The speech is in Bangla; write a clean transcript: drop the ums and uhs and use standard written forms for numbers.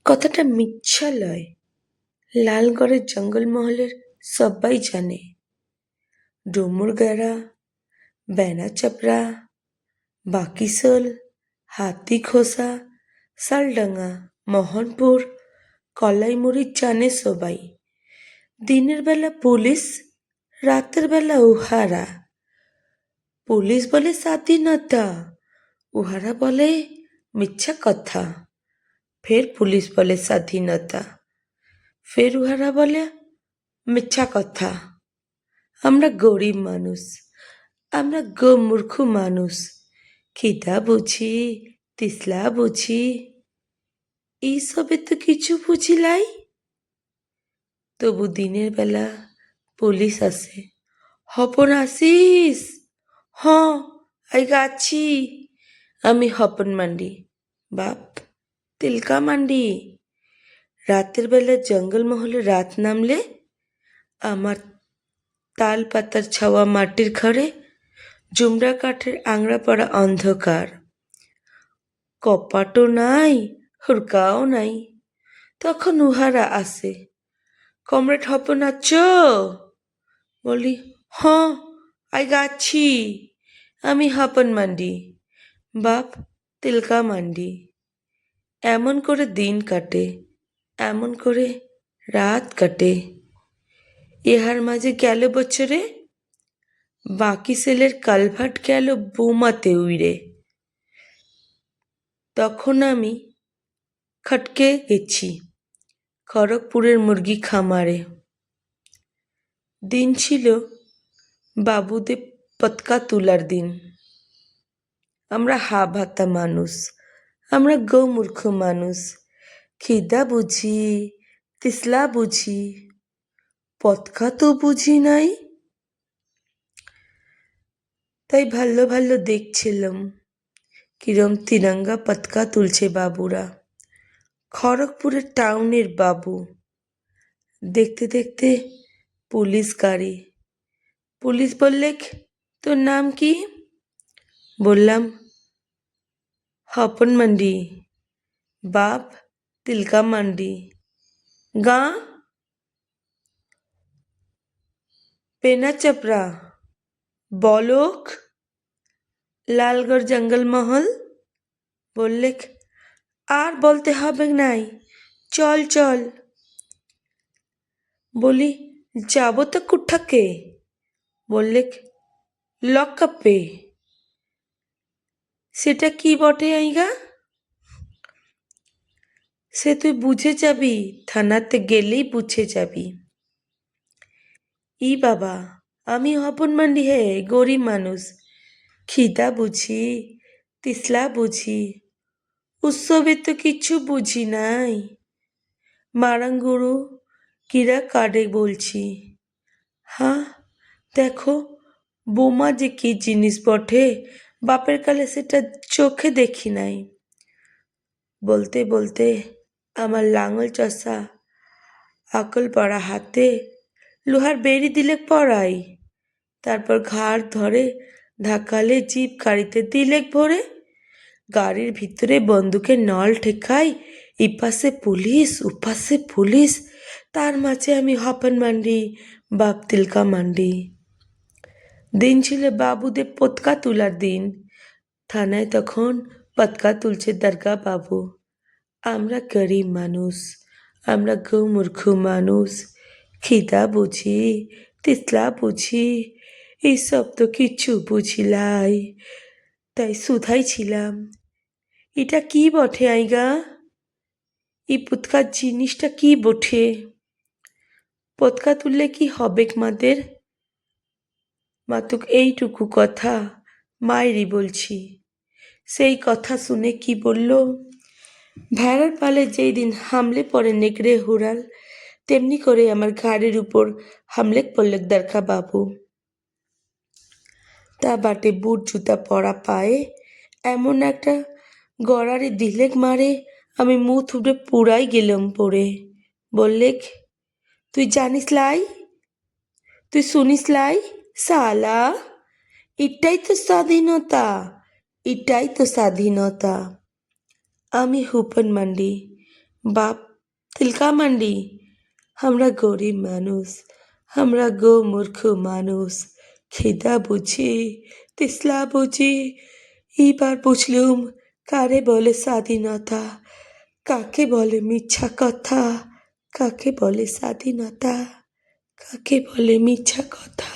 কথাটা মিথ্যা লয়। লালগড়ের জঙ্গলমহলের সবাই জানে। ডুমুরগাড়া, বেনাচাপড়া, বাকিশোল, হাতিখোসা, শালডাঙ্গা, মোহনপুর, কলাইমুড়ি জানে সবাই। দিনের বেলা পুলিশ, রাতের বেলা উহারা। পুলিশ বলে স্বাধীনতা, উহারা বলে মিথ্যা কথা। ফের পুলিশ বলে স্বাধীনতা, ফের উহারা বলে মিথ্যা কথা। আমরা গরিব মানুষ, আমরা মূর্খ মানুষ। খিদা বুঝি, তিসলা বুঝি, এইসবে তো কিছু বুঝিলাই। তবু দিনের বেলা পুলিশ আসে। হপন আসিস? হ, আইগা আছি। আমি হপন মান্ডি, বাপ তিলকা মান্ডি। রাতের বেলা জঙ্গলমহলে রাত নামলে আমার তাল পাতার ছাওয়া মাটির ঘরে জুমরা কাঠের আংড়া পড়া অন্ধকার। কপাটও নাই, হুড়কাও নাই। তখন উহারা আসে। কমরেড হপন আছো? বলি, হ, আইগা আছি। আমি হপন মান্ডি, বাপ তিলকা মান্ডি। এমন করে দিন কাটে, এমন করে রাত কাটে। ইহার মাঝে গেল বছরে বাকিশোলের কালভার্ট গেল বোমাতে উইড়ে। তখন আমি খটকে গেছি খড়গপুরের মুরগি খামারে। দিন ছিল বাবুদের পতকা তোলার দিন। আমরা হা ভাতা মানুষ, আমরা মূর্খ মানুষ। খিদা বুঝি, তিসলা বুঝি, পতকা তো বুঝি নাই। তাই ভালো ভালো দেখছিলাম কিরম তিরঙ্গা পতকা তুলছে বাবুরা। খড়গপুরের টাউনের বাবু। দেখতে দেখতে পুলিশ গাড়ি। পুলিশ বললে, তোর নাম কি? বললাম, হপন মান্ডি, বাপ তিলকা মান্ডি। গাঁ? পেনাচাপড়া। বলক? লালগড় জঙ্গলমহল। বললে, আর বলতে হবে নাই, চল চল। বলি, যাব তো কুঠাকে? বললে, লকআপে। সেটা কি বটে আইগা? সে তুই বুঝে যাবি, থানাতে গেলেই বুঝে যাবি। ই বাবা, আমি হপন মান্ডি হে, গরিব মানুষ। খিদা বুঝি, তিসলা বুঝি, উৎসবে তো কিছু বুঝি নাই। মারাঙ্গুরু কিরা কাডে বলছি। হ্যাঁ, দেখো বোমা যে কি জিনিস বটে, বাপের কালে সেটা চোখে দেখি নাই। বলতে বলতে আমার লাঙল চষা আকল পড়া হাতে লোহার বেড়ি দিলে পড়াই। তারপর ঘাড় ধরে ধাক্কালে জিপ গাড়িতে দিলেক ভরে। গাড়ির ভিতরে বন্দুকের নল ঠেকাই, ইপাশে পুলিশ উপাশে পুলিশ, তার মাঝে আমি হপন মান্ডি, বাপ তিলকা মান্ডি। দিন ছিল বাবুদের পতকা তোলার দিন। থানায় তখন পতকা তুলছে দরগা বাবু। আমরা গরিব মানুষ, আমরা মূর্খ মানুষ। খিদা বুঝি, তিসলা বুঝি, এইসব তো কিছু বুঝিলাই। তাই শুধাই ছিলাম, এটা কি বটে আইগা? এই পতকার জিনিসটা কি বটে? পতকা তুললে কি হবেক মাদের? মাতুক এইটুকু কথা মায়েরই বলছি। সেই কথা শুনে কি বলল, ভেড়ার পালে যেই দিন হামলে পড়ে নেকড়ে হুড়াল, তেমনি করে আমার ঘাড়ের উপর হামলে পড়লেক দরগা বাবু। তা বাটে বুট জুতা পরা পায়ে এমন একটা গড়ারে দিলেক মারে, আমি মুখ থুবড়ে পুরাই গেলাম পড়ে। বললেক, তুই জানিস লাই, তুই শুনিস লাই সালা, এটাই তো স্বাধীনতা, এটাই তো স্বাধীনতা। আমি হুপন মান্ডি, বাপ তিলকা মান্ডি, আমরা গরিব মানুষ, আমরা গো মূর্খ মানুষ, খিদা বুঝি, তিসলা বুঝি। এইবার বুঝলুম কারে বলে স্বাধীনতা, কাকে বলে মিথ্যা কথা, কাকে বলে স্বাধীনতা, কাকে বলে মিথ্যা কথা।